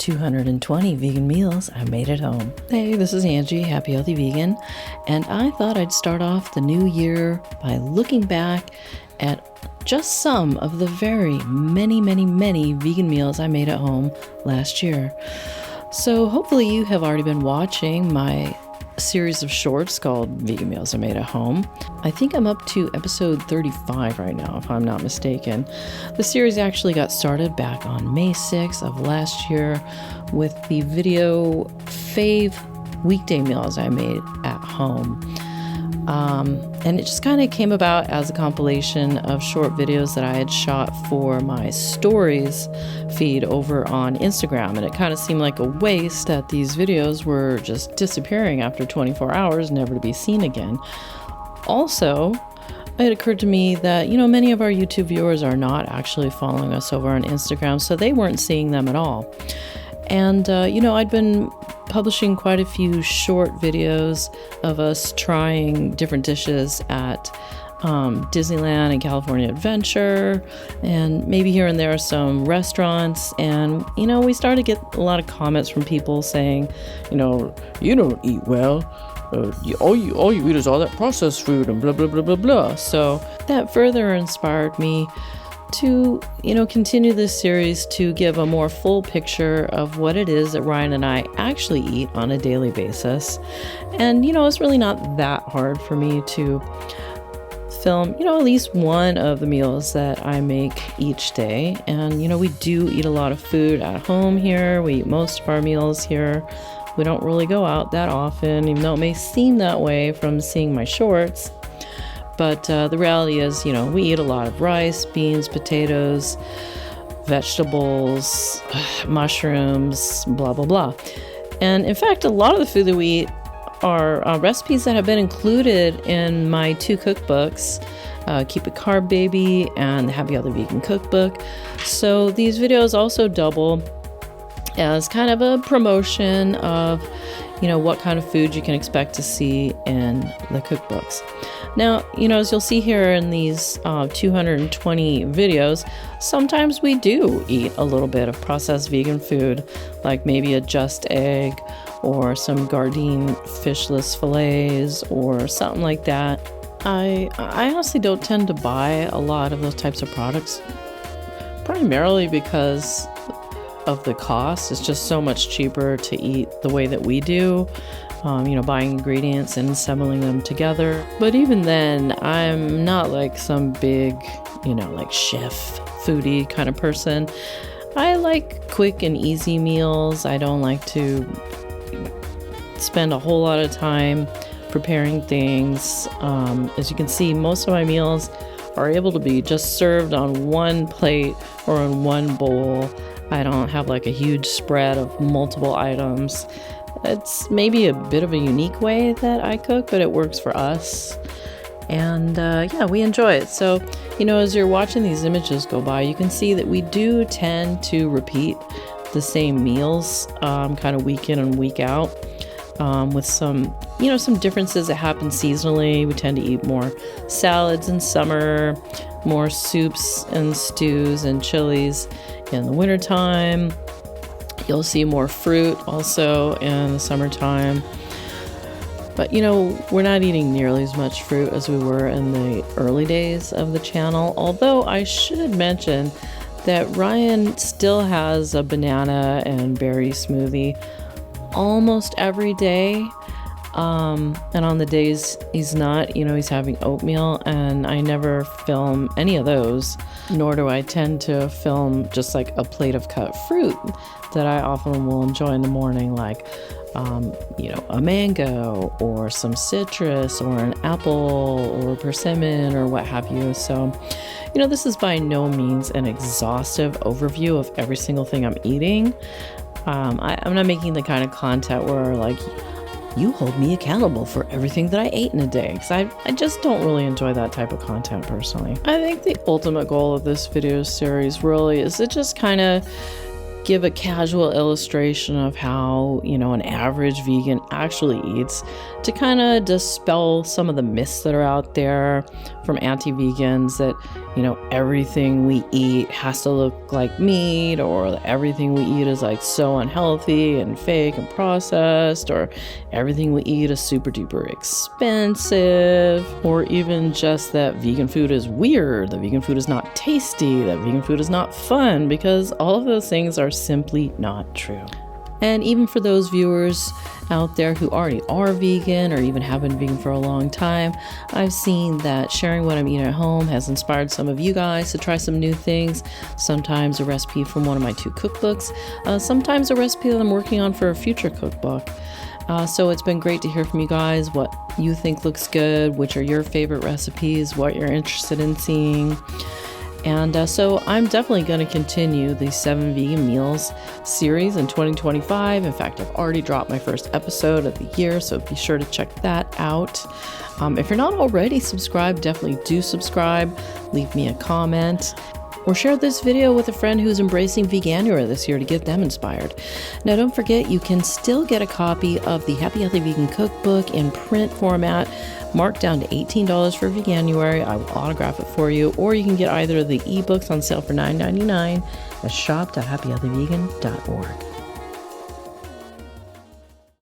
220 vegan meals I made at home. Hey, this is Angie, Happy Healthy Vegan, and I thought I'd start off the new year by looking back at just some of the very many vegan meals I made at home last year. So hopefully you have already been watching my series of shorts called Vegan Meals I Made at Home. I think I'm up to episode 35 right now, if I'm not mistaken. The series actually got started back on May 6th of last year with the video fave weekday meals I made at home. And it just kind of came about as a compilation of short videos that I had shot for my stories feed over on Instagram. And it kind of seemed like a waste that these videos were just disappearing after 24 hours, never to be seen again. Also, it occurred to me that, many of our YouTube viewers are not actually following us over on Instagram, so they weren't seeing them at all. And, I'd been publishing quite a few short videos of us trying different dishes at Disneyland and California Adventure, and maybe here and there some restaurants. And, we started to get a lot of comments from people saying, you don't eat well. All you eat is all that processed food and blah, blah, blah, blah, blah. So that further inspired me to, continue this series to give a more full picture of what it is that Ryan and I actually eat on a daily basis. And, it's really not that hard for me to film, at least one of the meals that I make each day. And, we do eat a lot of food at home here. We eat most of our meals here. We don't really go out that often, even though it may seem that way from seeing my shorts. But the reality is, we eat a lot of rice, beans, potatoes, vegetables, mushrooms, blah, blah, blah. And in fact, a lot of the food that we eat are recipes that have been included in my two cookbooks, Keep It Carb Baby and the Happy Healthy Vegan Cookbook. So these videos also double as kind of a promotion of, what kind of food you can expect to see in the cookbooks. Now, as you'll see here in these 220 videos, sometimes we do eat a little bit of processed vegan food, like maybe a Just Egg or some Gardein fishless fillets or something like that. I honestly don't tend to buy a lot of those types of products, primarily because of the cost. It's just so much cheaper to eat the way that we do. Buying ingredients and assembling them together. But even then, I'm not like some big, like chef foodie kind of person. I like quick and easy meals. I don't like to spend a whole lot of time preparing things. As you can see, most of my meals are able to be just served on one plate or in one bowl. I don't have like a huge spread of multiple items. It's maybe a bit of a unique way that I cook, but it works for us. And we enjoy it. So, as you're watching these images go by, you can see that we do tend to repeat the same meals kind of week in and week out, with some differences that happen seasonally. We tend to eat more salads in summer, more soups and stews and chilies in the wintertime. You'll see more fruit also in the summertime. But, we're not eating nearly as much fruit as we were in the early days of the channel. Although I should mention that Ryan still has a banana and berry smoothie almost every day. And on the days he's not, he's having oatmeal, and I never film any of those, nor do I tend to film just like a plate of cut fruit that I often will enjoy in the morning, like, a mango or some citrus or an apple or persimmon or what have you. So, this is by no means an exhaustive overview of every single thing I'm eating. I'm not making the kind of content where like, you hold me accountable for everything that I ate in a day, because I just don't really enjoy that type of content personally. I think the ultimate goal of this video series really is to just kind of give a casual illustration of how, an average vegan actually eats, to kind of dispel some of the myths that are out there from anti-vegans that, everything we eat has to look like meat, or everything we eat is like so unhealthy and fake and processed, or everything we eat is super duper expensive, or even just that vegan food is weird, that vegan food is not tasty, that vegan food is not fun, because all of those things are simply not true. And even for those viewers out there who already are vegan or even have been vegan for a long time, I've seen that sharing what I'm eating at home has inspired some of you guys to try some new things. Sometimes a recipe from one of my 2 cookbooks, sometimes a recipe that I'm working on for a future cookbook. So it's been great to hear from you guys what you think looks good, which are your favorite recipes, what you're interested in seeing. And so I'm definitely going to continue the 7 Vegan Meals series in 2025. In fact, I've already dropped my first episode of the year, so be sure to check that out. If you're not already subscribed, definitely do subscribe. Leave me a comment. Or share this video with a friend who's embracing Veganuary this year to get them inspired. Now, don't forget, you can still get a copy of the Happy Healthy Vegan Cookbook in print format, marked down to $18 for Veganuary. I will autograph it for you. Or you can get either of the ebooks on sale for $9.99 at shop.happyhealthyvegan.org.